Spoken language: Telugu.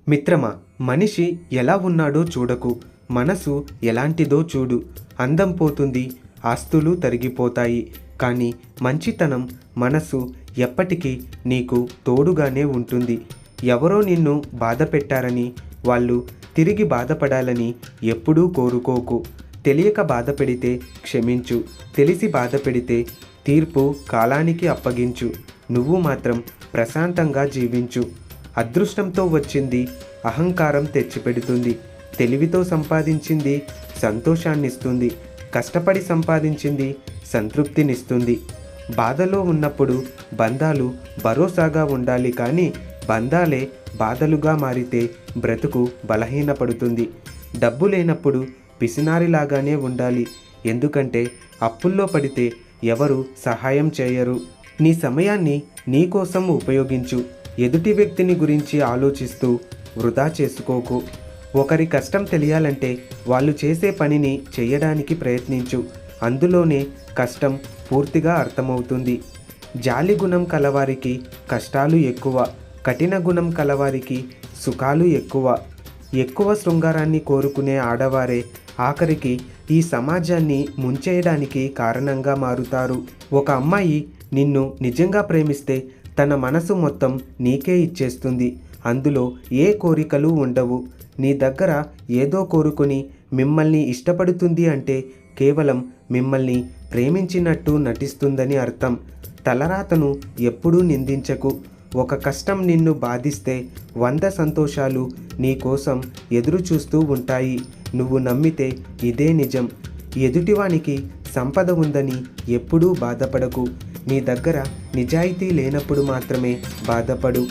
మిత్రమా, మనిషి ఎలా ఉన్నాడో చూడకు, మనసు ఎలాంటిదో చూడు. అందం పోతుంది, ఆస్తులు తరిగిపోతాయి, కానీ మంచితనం, మనసు ఎప్పటికీ నీకు తోడుగానే ఉంటుంది. ఎవరో నిన్ను బాధ పెట్టారని వాళ్ళు తిరిగి బాధపడాలని ఎప్పుడూ కోరుకోకు. తెలియక బాధ పెడితే క్షమించు, తెలిసి బాధ పెడితే తీర్పు కాలానికి అప్పగించు. నువ్వు మాత్రం ప్రశాంతంగా జీవించు. అదృష్టంతో వచ్చింది అహంకారం తెచ్చిపెడుతుంది, తెలివితో సంపాదించింది సంతోషాన్నిస్తుంది, కష్టపడి సంపాదించింది సంతృప్తినిస్తుంది. బాధలో ఉన్నప్పుడు బంధాలు భరోసాగా ఉండాలి, కానీ బంధాలే బాధలుగా మారితే బ్రతుకు బలహీనపడుతుంది. డబ్బు లేనప్పుడు పిసినారిలాగానే ఉండాలి, ఎందుకంటే అప్పుల్లో పడితే ఎవరు సహాయం చేయరు. నీ సమయాన్ని నీకోసం ఉపయోగించు. ఎదుటి వ్యక్తిని గురించి ఆలోచిస్తూ వృధా చేసుకోకు. ఒకరి కష్టం తెలియాలంటే వాళ్ళు చేసే పనిని చేయడానికి ప్రయత్నించు, అందులోనే కష్టం పూర్తిగా అర్థమవుతుంది. జాలి గుణం కలవారికి కష్టాలు ఎక్కువ, కఠిన గుణం కలవారికి సుఖాలు ఎక్కువ. ఎక్కువ శృంగారాన్ని కోరుకునే ఆడవారే ఆఖరికి ఈ సమాజాన్ని ముంచేయడానికి కారణంగా మారుతారు. ఒక అమ్మాయి నిన్ను నిజంగా ప్రేమిస్తే తన మనసు మొత్తం నీకే ఇచ్చేస్తుంది. అందులో ఏ కోరికలు ఉండవు. నీ దగ్గర ఏదో కోరుకుని మిమ్మల్ని ఇష్టపడుతుంది అంటే కేవలం మిమ్మల్ని ప్రేమించినట్టు నటిస్తుందని అర్థం. తలరాతను ఎప్పుడూ నిందించకు. ఒక కష్టం నిన్ను బాధిస్తే 100 సంతోషాలు నీ కోసం ఎదురు చూస్తూ ఉంటాయి. నువ్వు నమ్మితే ఇదే నిజం. ఎదుటివానికి సంపద ఉందని ఎప్పుడూ బాధపడకు. నీ దగ్గర నిజాయితీ లేనప్పుడు మాత్రమే బాధపడు.